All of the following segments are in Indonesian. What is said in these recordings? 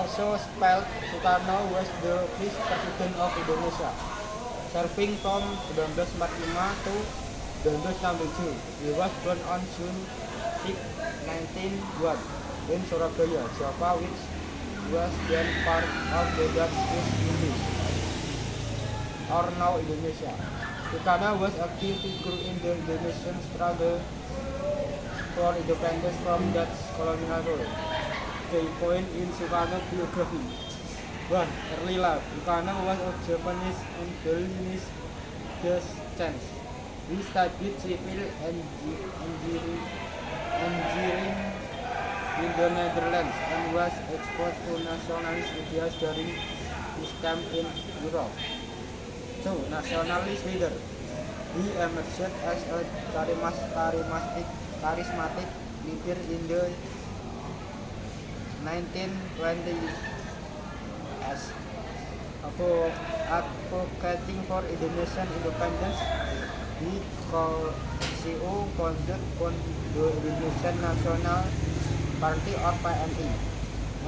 also spelled Soekarno was the first president of Indonesia, serving from 1945 to 1967. He was born on June 6, 1901 in Surabaya, Java, which was then part of the Dutch East Indies, or now Indonesia. Soekarno was a key figure in the Indonesian struggle for independence from Dutch colonial rule. Key point in Soekarno biography. 1. Early life. Soekarno was of Japanese and Balinese descent. He studied civil engineering in the Netherlands and was exposed to nationalist ideas during his time in Europe. 2. Nationalist leader. He emerged as a charismatic leader in the 1920s as advocating for Indonesian independence. He co-founded the Indonesian National Party or PNI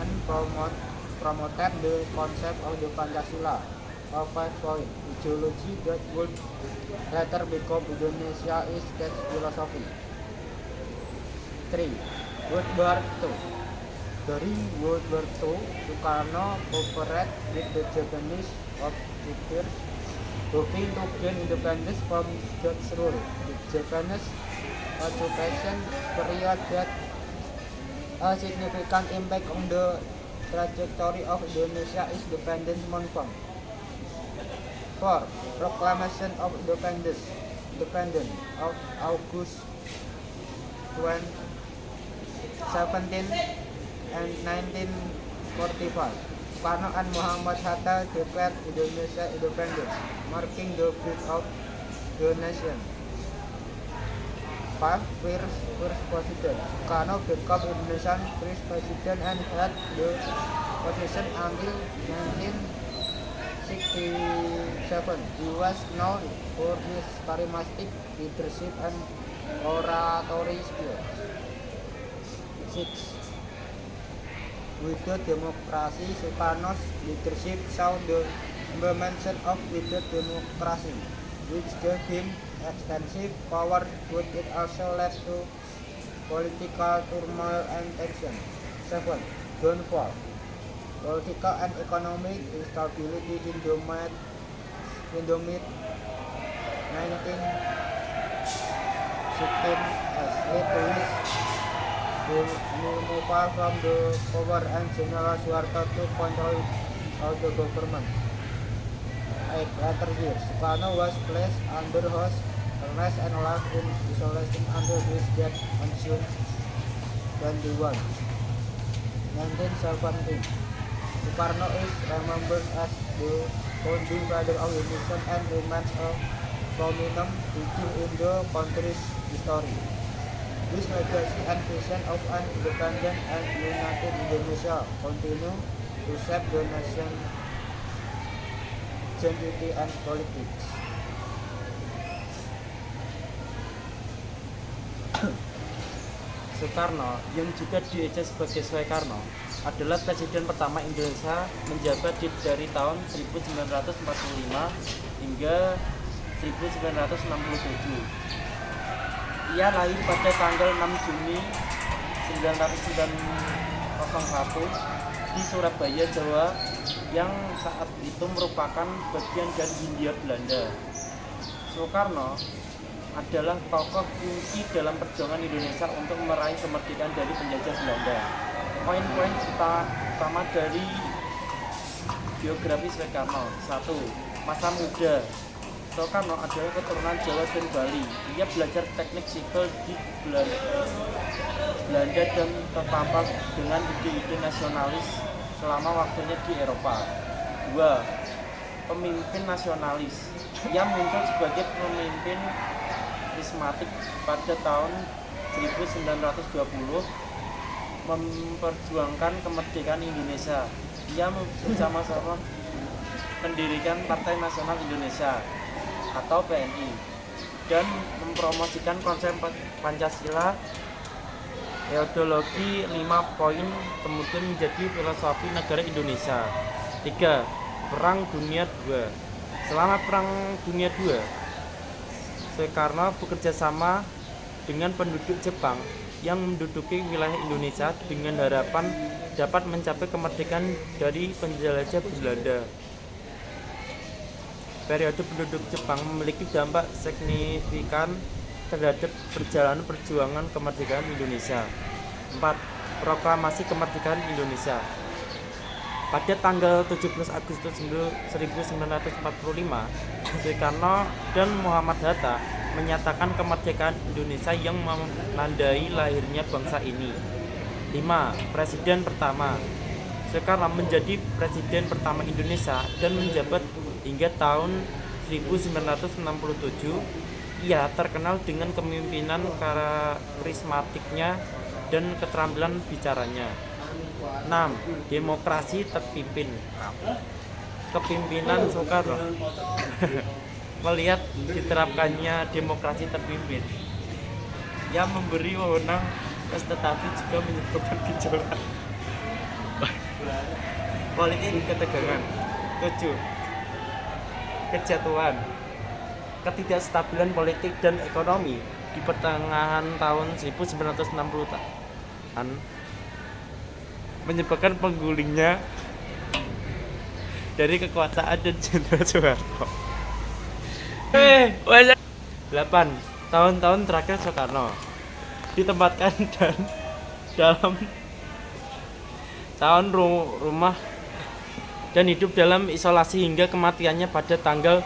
and promoted the concept of the Pancasila, a 5-point ideology that would later become Indonesia's state philosophy. 3. World War II. During World War II, Soekarno cooperated with the Japanese occupiers, hoping to gain independence from Dutch rule. The Japanese occupation period had a significant impact on the trajectory of Indonesia's independence movement. 4. Proclamation of Independence of August 17 and 1945. Soekarno and Muhammad Hatta declared Indonesia independence, marking the birth of the nation. 5. First President. Soekarno became Indonesian first president and had the position until 1967. He was known for his charismatic leadership and oratory skills. 6. With the democracy, Soekarno's leadership saw the implementation of the democracy, which gave him extensive power, but it also led to political turmoil and tension. 7. Downfall. Political and economic instability in the mid 1916 has led to his removal from the power and General Suharto to control of the government. 8. Later years. Soekarno was placed under house arrest and left in isolation until his death on June 21, 1970. Soekarno is remembered as the founding father of the nation and remains a prominent figure in the country's history. His legacy and vision of an independent and united Indonesia continue to shape the nation's identity and politics. Soekarno, yang juga dieja sebagai Soekarno, adalah presiden pertama Indonesia menjabat dari tahun 1945 hingga 1967. Ia lahir pada tanggal 6 Juni 1901 di Surabaya, Jawa, yang saat itu merupakan bagian dari Hindia Belanda. Soekarno adalah tokoh kunci dalam perjuangan Indonesia untuk meraih kemerdekaan dari penjajah Belanda. Poin-poin utama dari biografi Soekarno. 1. Masa muda. Soekarno adalah keturunan Jawa dan Bali. Ia belajar teknik sipil di Belanda dan terpapar dengan ide-ide nasionalis selama waktunya di Eropa. 2. Pemimpin nasionalis. Ia muncul sebagai pemimpin karismatik pada tahun 1920, memperjuangkan kemerdekaan Indonesia. Ia bersama-sama mendirikan Partai Nasional Indonesia atau PNI dan mempromosikan konsep Pancasila Ideologi 5 poin kemudian menjadi filosofi negara Indonesia. 3. Perang Dunia II. Selama Perang Dunia II, Soekarno bekerja sama dengan penduduk Jepang yang menduduki wilayah Indonesia dengan harapan dapat mencapai kemerdekaan dari penjelajah Belanda. Periode penduduk Jepang memiliki dampak signifikan terhadap perjalanan perjuangan kemerdekaan Indonesia. 4. Proklamasi Kemerdekaan Indonesia. Pada tanggal 17 Agustus 1945, Soekarno dan Muhammad Hatta menyatakan kemerdekaan Indonesia yang menandai lahirnya bangsa ini. 5. Presiden pertama. Soekarno menjadi presiden pertama Indonesia dan menjabat hingga tahun 1967. Ia terkenal dengan kepemimpinan karismatiknya dan keterampilan bicaranya. 6. Demokrasi terpimpin. Kepemimpinan Soekarno melihat diterapkannya demokrasi terpimpin yang memberi wewenang tetapi juga menyebabkan gejolak politik ketegangan. 7. Kejatuhan ketidakstabilan politik dan ekonomi di pertengahan tahun 1960-an menyebabkan penggulingnya dari kekuasaan dan Jenderal Soeharto. 8. Tahun-tahun terakhir Soekarno ditempatkan dalam tahun rumah dan hidup dalam isolasi hingga kematiannya pada tanggal